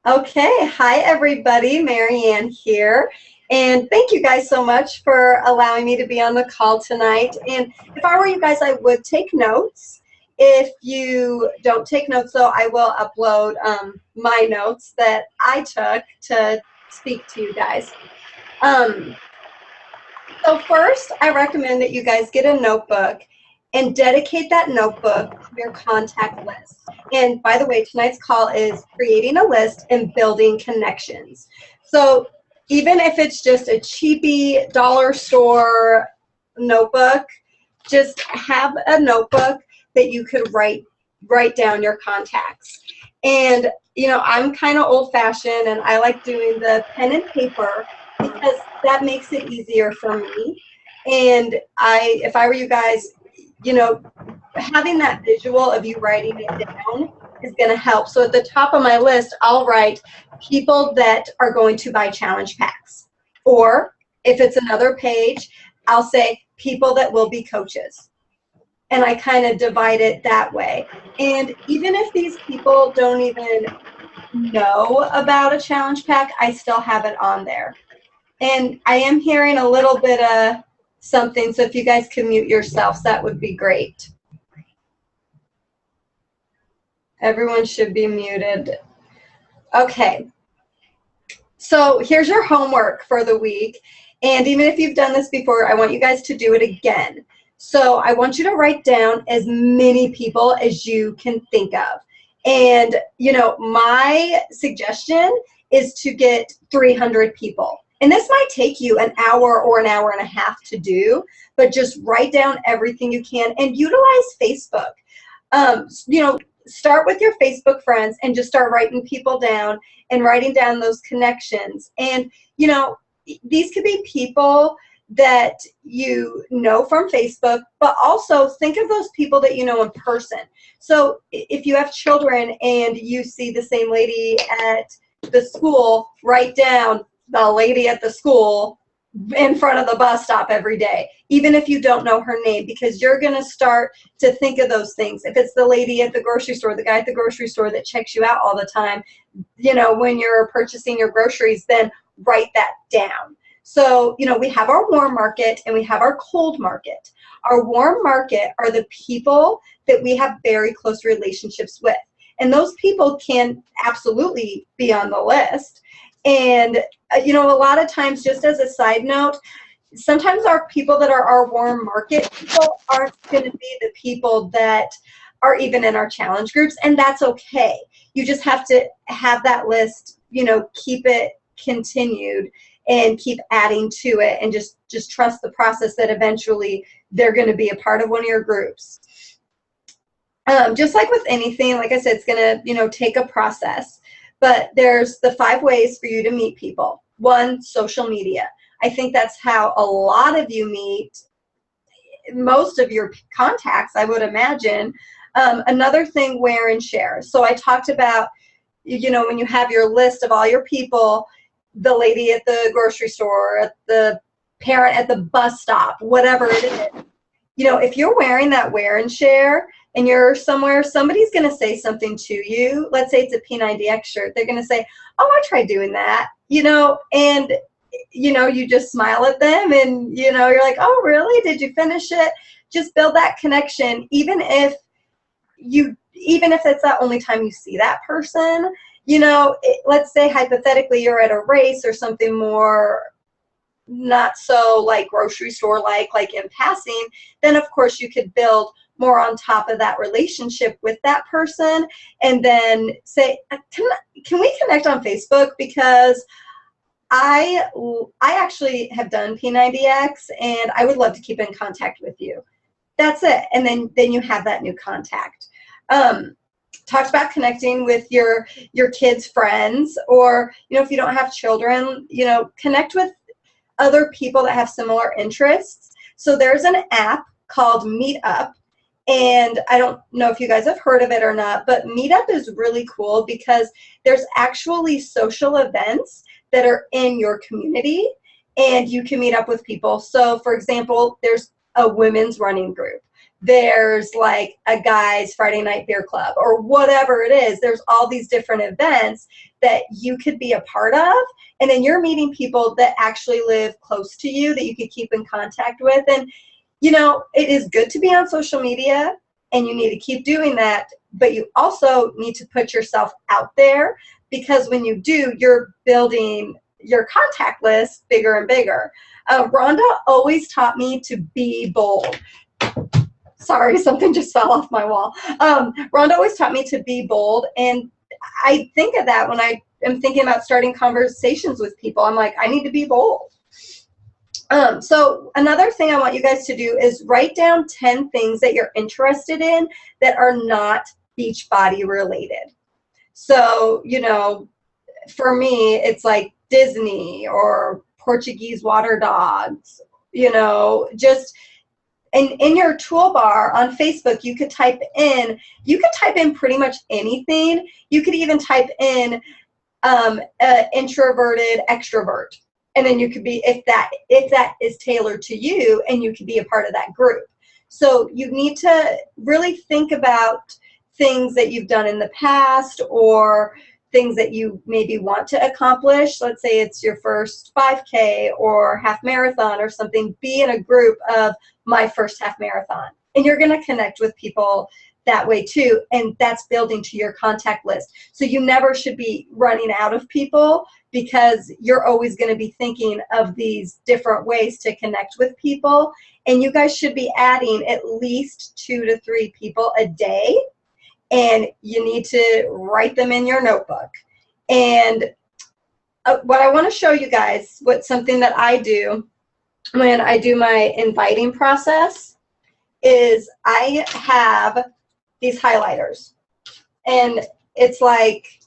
Okay, hi everybody, MaryAnn here. And thank you guys so much for allowing me to be on the call tonight. And if I were you guys, I would take notes. If you don't take notes, though, I will upload my notes that I took to speak to you guys. Um, so first, I recommend that you guys get a notebook and dedicate that notebook to your contact list. And by the way, tonight's call is creating a list and building connections. So even if it's just a cheapy dollar store notebook, just have a notebook that you could write down your contacts. And I'm kind of old-fashioned, and I like doing the pen and paper because that makes it easier for me. And if I were you guys, having that visual of you writing it down is going to help. So at the top of my list, I'll write people that are going to buy challenge packs. Or if it's another page, I'll say people that will be coaches. And I kind of divide it that way. And even if these people don't even know about a challenge pack, I still have it on there. And I am hearing a little bit of something, so if you guys can mute yourselves, that would be great. Everyone should be muted. Okay. So here's your homework for the week. And even if you've done this before, I want you guys to do it again. So I want you to write down as many people as you can think of. And, my suggestion is to get 300 people. And this might take you an hour or an hour and a half to do, but just write down everything you can and utilize Facebook. Start with your Facebook friends and just start writing people down and writing down those connections. And, these could be people that you know from Facebook, but also think of those people that you know in person. So if you have children and you see the same lady at the school, write down the lady at the school in front of the bus stop every day, even if you don't know her name, because you're going to start to think of those things. If it's the lady at the grocery store, the guy at the grocery store that checks you out all the time, when you're purchasing your groceries, then write that down. So, we have our warm market and we have our cold market. Our warm market are the people that we have very close relationships with. And those people can absolutely be on the list. And, a lot of times, just as a side note, sometimes our people that are our warm market people aren't going to be the people that are even in our challenge groups, and that's okay. You just have to have that list, keep it continued and keep adding to it, and just trust the process that eventually they're going to be a part of one of your groups. Just like with anything, like I said, it's going to, take a process. But there's the 5 ways for you to meet people. 1, social media. I think that's how a lot of you meet most of your contacts, I would imagine. Another thing, wear and share. So I talked about, when you have your list of all your people, the lady at the grocery store, the parent at the bus stop, whatever it is. If you're wearing that wear and share and you're somewhere, somebody's going to say something to you. Let's say it's a P90X shirt. They're going to say, oh, I tried doing that, and, you just smile at them and, you're like, oh, really? Did you finish it? Just build that connection. Even if it's the only time you see that person, let's say hypothetically you're at a race or something more not so like grocery store like in passing, then of course you could build more on top of that relationship with that person, and then say, can we connect on Facebook, because I actually have done P90X and I would love to keep in contact with you. That's it. And then you have that new contact. Talked about connecting with your kids' friends, or if you don't have children, connect with other people that have similar interests. So there's an app called Meetup, and I don't know if you guys have heard of it or not, but Meetup is really cool because there's actually social events that are in your community, and you can meet up with people. So for example, there's a women's running group. there's like a guys Friday night beer club or whatever it is. There's all these different events that you could be a part of. And then you're meeting people that actually live close to you that you could keep in contact with. And, you know, it is good to be on social media and you need to keep doing that. But you also need to put yourself out there, because when you do, you're building your contact list bigger and bigger. Rhonda always taught me to be bold. Sorry, something just fell off my wall. Rhonda always taught me to be bold, and I think of that when I am thinking about starting conversations with people. I'm like, I need to be bold. So another thing I want you guys to do is write down 10 things that you're interested in that are not Beachbody related. So, you know, for me, it's like Disney or Portuguese water dogs, you know, just in your toolbar on Facebook, you could type in pretty much anything. You could even type in introverted extrovert. And then you could be, if that is tailored to you, and you could be a part of that group. So you need to really think about things that you've done in the past or things that you maybe want to accomplish. Let's say it's your first 5K or half marathon or something. Be in a group of my first half marathon. And you're going to connect with people that way too. And that's building to your contact list. So you never should be running out of people, because you're always going to be thinking of these different ways to connect with people. And you guys should be adding at least 2 to 3 people a day. And you need to write them in your notebook. And what I want to show you guys, something that I do when I do my inviting process, is I have these highlighters. And it's like,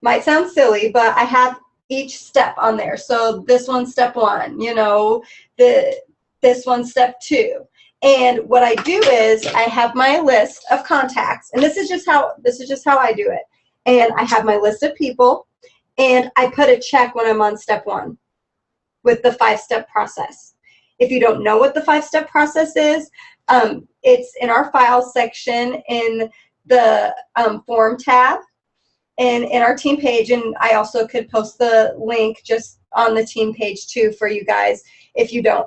might sound silly, but I have each step on there. So this one's step 1, you know, this one's step 2. And what I do is I have my list of contacts, and this is just how I do it. And I have my list of people, and I put a check when I'm on step 1 with the 5-step process. If you don't know what the 5-step process is, it's in our files section in the form tab and in our team page. And I also could post the link just on the team page too for you guys if you don't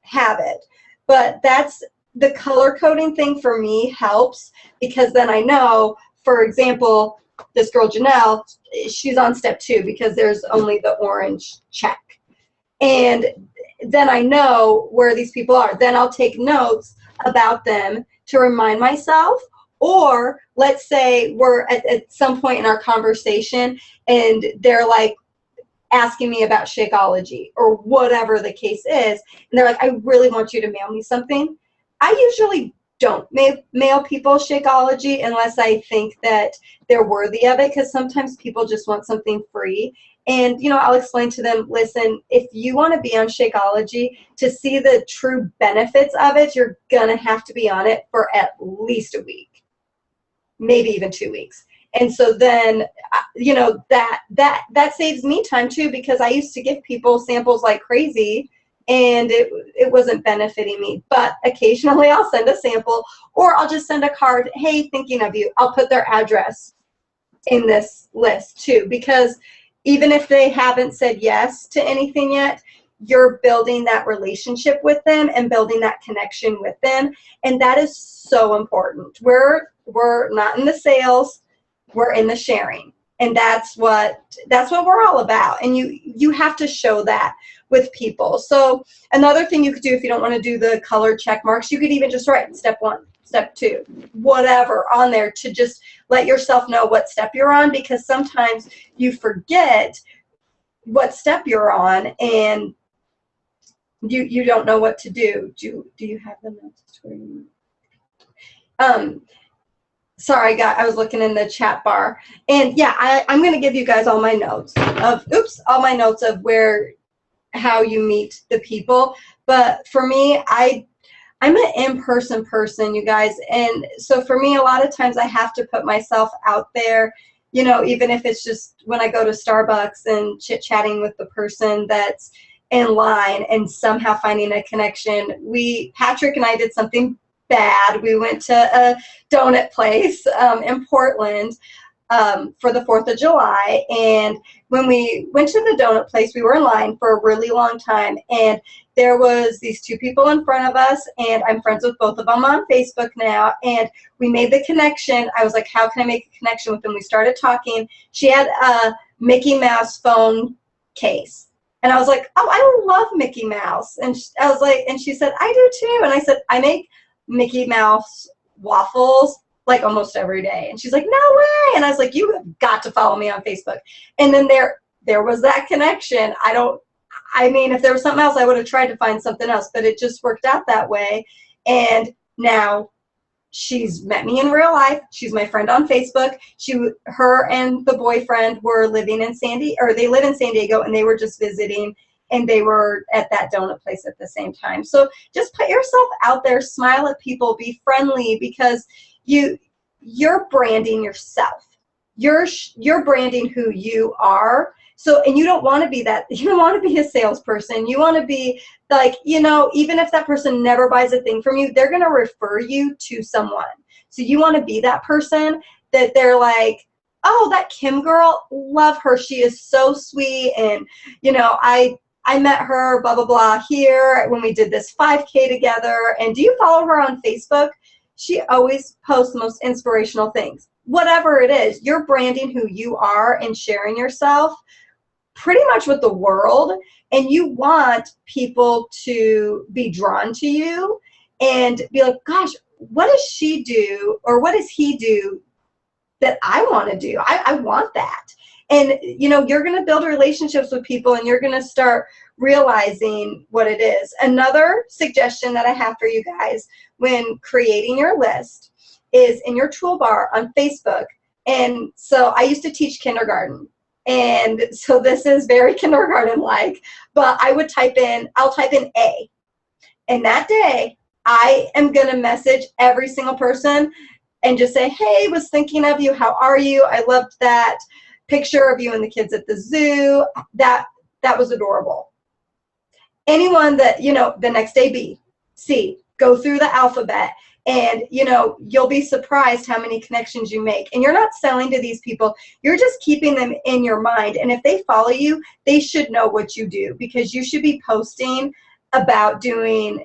have it. But that's the color coding thing for me helps, because then I know, for example, this girl Janelle, she's on step 2 because there's only the orange check. And then I know where these people are. Then I'll take notes about them to remind myself. Or let's say we're at some point in our conversation and they're like asking me about Shakeology or whatever the case is. And they're like, I really want you to mail me something. I usually don't mail people Shakeology unless I think that they're worthy of it, because sometimes people just want something free. And, you know, I'll explain to them, listen, if you want to be on Shakeology, to see the true benefits of it, you're going to have to be on it for at least a week, maybe even 2 weeks. And so then, you know, that saves me time too, because I used to give people samples like crazy and it wasn't benefiting me. But occasionally I'll send a sample, or I'll just send a card, hey, thinking of you. I'll put their address in this list too, because even if they haven't said yes to anything yet, you're building that relationship with them and building that connection with them. And that is so important. We're not in the sales, we're in the sharing. And that's what we're all about. And you have to show that with people. So another thing you could do if you don't want to do the color check marks, you could even just write step 1, step 2, whatever on there, to just let yourself know what step you're on, because sometimes you forget what step you're on and you don't know what to do. Do you have the notes? Sorry, I was looking in the chat bar. And yeah, I'm going to give you guys all my notes of how you meet the people. But for me, I'm an in-person person, you guys. And so for me, a lot of times I have to put myself out there, you know, even if it's just when I go to Starbucks and chit-chatting with the person that's in line and somehow finding a connection. Patrick and I did something bad. We went to a donut place in Portland for the 4th of July. And when we went to the donut place, we were in line for a really long time. And there was these 2 people in front of us, and I'm friends with both of them on Facebook now. And we made the connection. I was like, how can I make a connection with them? We started talking. She had a Mickey Mouse phone case. And I was like, oh, I love Mickey Mouse. And I was like, and she said, I do too. And I said, I make Mickey Mouse waffles like almost every day. And she's like, no way. And I was like, you have got to follow me on Facebook. And then there was that connection. I mean, if there was something else, I would have tried to find something else, but it just worked out that way. And now she's met me in real life. She's my friend on Facebook. Her and the boyfriend were living in they live in San Diego, and they were just visiting, and they were at that donut place at the same time. So just put yourself out there, smile at people, be friendly, because you're branding yourself. You're branding who you are. So, and you don't want to be that. You don't want to be a salesperson. You want to be like, even if that person never buys a thing from you, they're going to refer you to someone. So you want to be that person that they're like, oh, that Kim girl, love her. She is so sweet. And, I met her, blah, blah, blah, here when we did this 5K together. And do you follow her on Facebook? She always posts the most inspirational things. Whatever it is, you're branding who you are and sharing yourself pretty much with the world. And you want people to be drawn to you and be like, gosh, what does she do, or what does he do that I want to do? I want that. And, you're going to build relationships with people, and you're going to start realizing what it is. Another suggestion that I have for you guys when creating your list is in your toolbar on Facebook. And so I used to teach kindergarten. And so this is very kindergarten-like, but I'll type in A. And that day, I am going to message every single person and just say, hey, was thinking of you. How are you? I loved that picture of you and the kids at the zoo. That was adorable. Anyone that, the next day, B, C, go through the alphabet. And, you'll be surprised how many connections you make. And you're not selling to these people. You're just keeping them in your mind. And if they follow you, they should know what you do, because you should be posting about doing,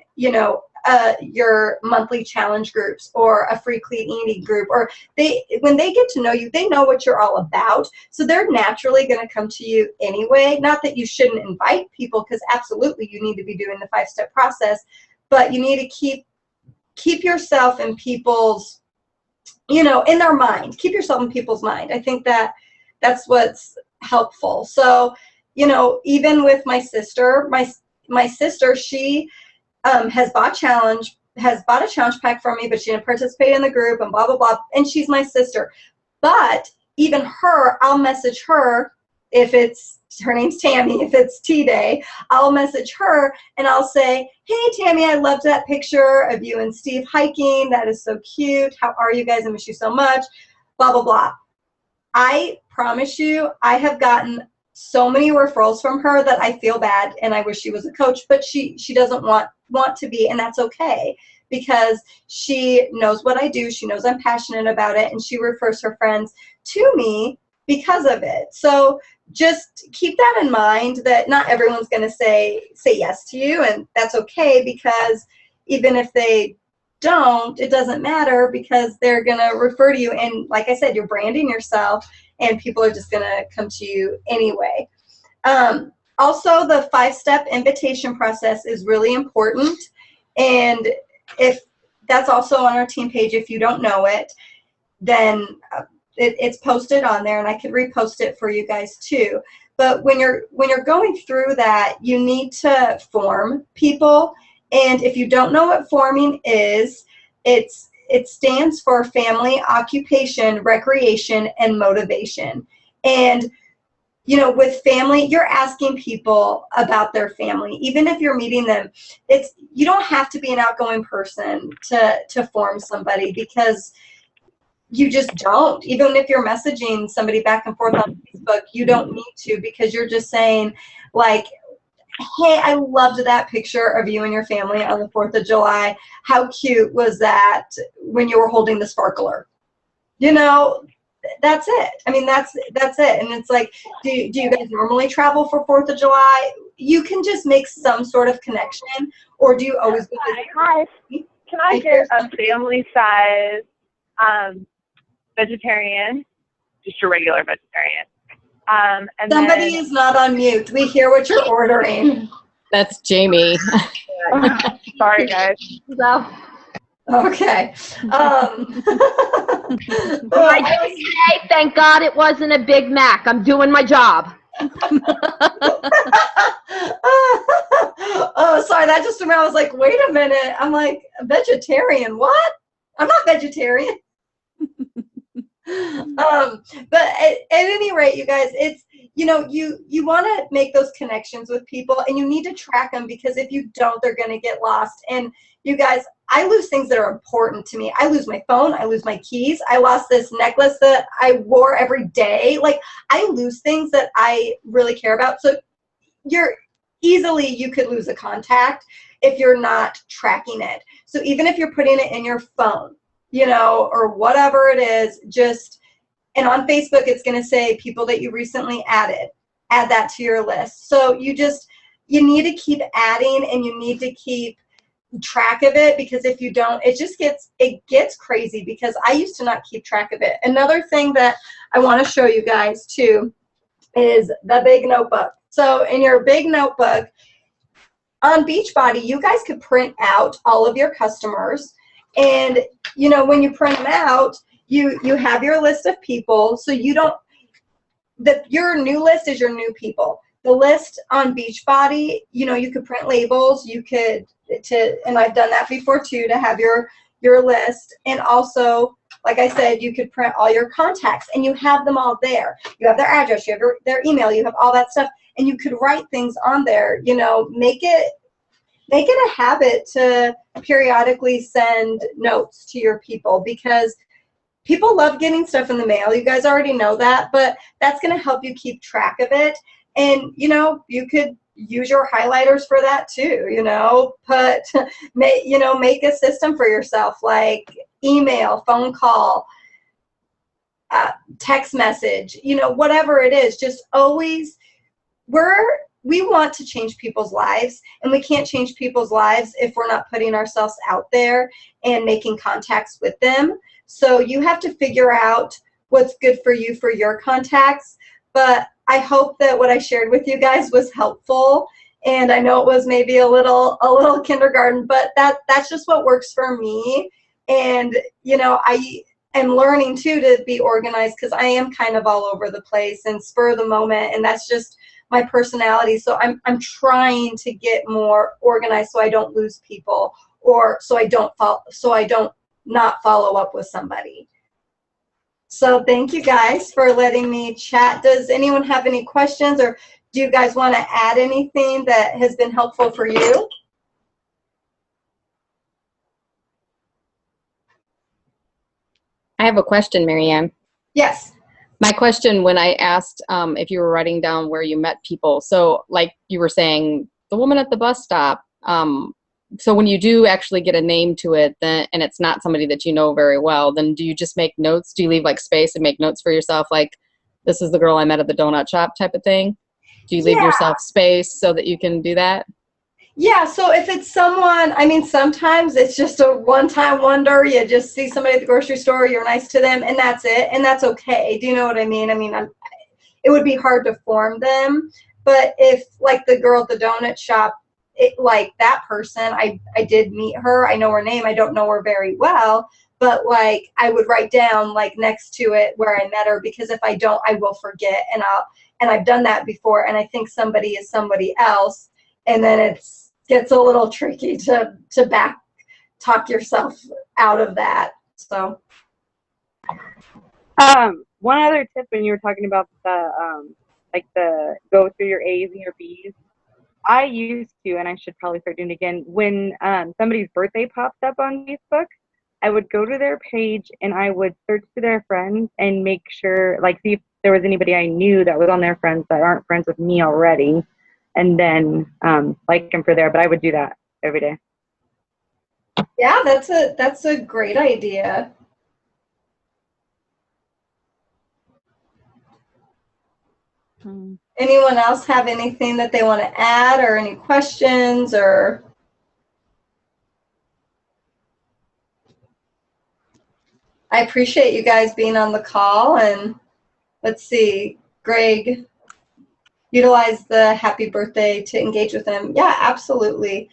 your monthly challenge groups or a free clean eating group. Or when they get to know you, they know what you're all about. So they're naturally going to come to you anyway. Not that you shouldn't invite people, because absolutely you need to be doing the 5-step process. But you need to keep yourself in people's, in their mind. Keep yourself in people's mind. I think that's what's helpful. So, even with my sister, my sister, she has bought a challenge pack from me, but she didn't participate in the group and blah, blah, blah. And she's my sister. But even her, I'll message her if her name's Tammy, if it's tea day, I'll message her and I'll say, hey, Tammy, I loved that picture of you and Steve hiking. That is so cute. How are you guys? I miss you so much. Blah, blah, blah. I promise you, I have gotten so many referrals from her that I feel bad and I wish she was a coach, but she doesn't want to be, and that's okay, because she knows what I do. She knows I'm passionate about it, and she refers her friends to me because of it. So just keep that in mind, that not everyone's going to say yes to you, and that's okay, because even if they don't, it doesn't matter, because they're going to refer to you. And like I said, you're branding yourself, and people are just going to come to you anyway. Also, the 5-step invitation process is really important. And if that's also on our team page, if you don't know it, then it's posted on there, and I could repost it for you guys too. But when you're going through that, you need to form people. And if you don't know what forming is, it stands for family, occupation, recreation, and motivation. And with family, you're asking people about their family. Even if you're meeting them, you don't have to be an outgoing person to form somebody, because you just don't. Even if you're messaging somebody back and forth on Facebook, you don't need to, because you're just saying, like, hey, I loved that picture of you and your family on the 4th of July. How cute was that when you were holding the sparkler? You know, that's it. I mean, that's it. And it's like, do you guys normally travel for 4th of July? You can just make some sort of connection, or do you always go Hi. Can I get a family size vegetarian? Just a regular vegetarian. And somebody is not on mute. We hear what you're ordering. That's Jamie. Sorry, guys. So, Okay. I say, thank God it wasn't a Big Mac. I'm doing my job. Oh, sorry. That just I was like, wait a minute. I'm like, vegetarian? What? I'm not vegetarian. But at any rate, you guys, it's, you know, you want to make those connections with people, and you need to track them, because if you don't, they're going to get lost. And you guys, I lose things that are important to me. I lose my phone. I lose my keys. I lost this necklace that I wore every day. Like, I lose things that I really care about. So you could lose a contact if you're not tracking it. So even if you're putting it in your phone, you know, or whatever it is, and on Facebook, it's going to say people that you recently added. Add that to your list. So you need to keep adding, and you need to keep track of it, because if you don't, it gets crazy, because I used to not keep track of it. Another thing that I want to show you guys too is the big notebook. So in your big notebook on Beachbody, you guys could print out all of your customers, and you know, when you print them out, you have your list of people, so your new list is your new people. The list on Beachbody, you know, you could print labels, and I've done that before too, to have your list. And also, like I said, you could print all your contacts, and you have them all there. You have their address, you have their email, you have all that stuff, and you could write things on there. You know, make it a habit to periodically send notes to your people, because people love getting stuff in the mail. You guys already know that, but that's going to help you keep track of it. And, you know, you could use your highlighters for that too, you know, make a system for yourself, like email, phone call, text message, you know, whatever it is. Just always, we want to change people's lives, and we can't change people's lives if we're not putting ourselves out there and making contacts with them. So you have to figure out what's good for you for your contacts. But I hope that what I shared with you guys was helpful. And I know it was maybe a little kindergarten, but that's just what works for me. And, you know, I am learning too to be organized, because I am kind of all over the place and spur of the moment, and that's just my personality. So I'm trying to get more organized, so I don't lose people, or so I don't not follow up with somebody. So thank you guys for letting me chat. Does anyone have any questions, or do you guys want to add anything that has been helpful for you? I have a question, MaryAnn. Yes. My question, when I asked if you were writing down where you met people, so like you were saying, the woman at the bus stop, so when you do actually get a name to it, then, and it's not somebody that you know very well, then do you just make notes? Do you leave like space and make notes for yourself, like, this is the girl I met at the donut shop type of thing? Do you leave yourself space so that you can do that? Yeah, so if it's someone, I mean, sometimes it's just a one-time wonder. You just see somebody at the grocery store, you're nice to them, and that's it, and that's okay. Do you know what I mean? I mean, it would be hard to form them, but if, like the girl at the donut shop, like that person, I did meet her. I know her name. I don't know her very well, but like I would write down like next to it where I met her, because if I don't, I will forget, and I've done that before, and I think somebody is somebody else, and then it gets a little tricky to back talk yourself out of that. So one other tip, when you were talking about the go through your A's and your B's, I used to, and I should probably start doing it again, when somebody's birthday popped up on Facebook, I would go to their page and I would search through their friends and make sure, like, see if there was anybody I knew that was on their friends that aren't friends with me already. and then like them for there. But I would do that every day. Yeah, that's a great idea. Anyone else have anything that they want to add, or any questions, or? I appreciate you guys being on the call, and let's see, Greg, utilize the happy birthday to engage with them. Yeah, absolutely.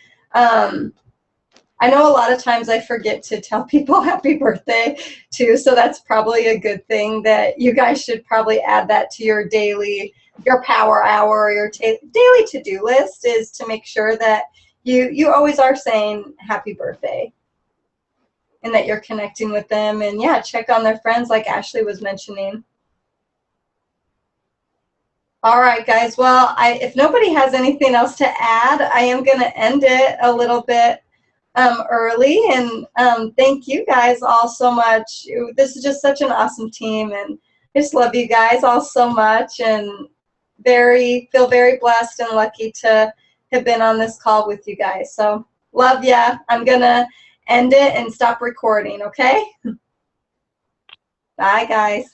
I know a lot of times I forget to tell people happy birthday too, so that's probably a good thing that you guys should probably add that to your daily, your power hour, or your daily to-do list, is to make sure that you always are saying happy birthday and that you're connecting with them, and yeah, check on their friends like Ashley was mentioning. All right, guys. Well, if nobody has anything else to add, I am going to end it a little bit early, and thank you guys all so much. This is just such an awesome team, and I just love you guys all so much, and feel very blessed and lucky to have been on this call with you guys. So love ya. I'm going to end it and stop recording, okay? Bye, guys.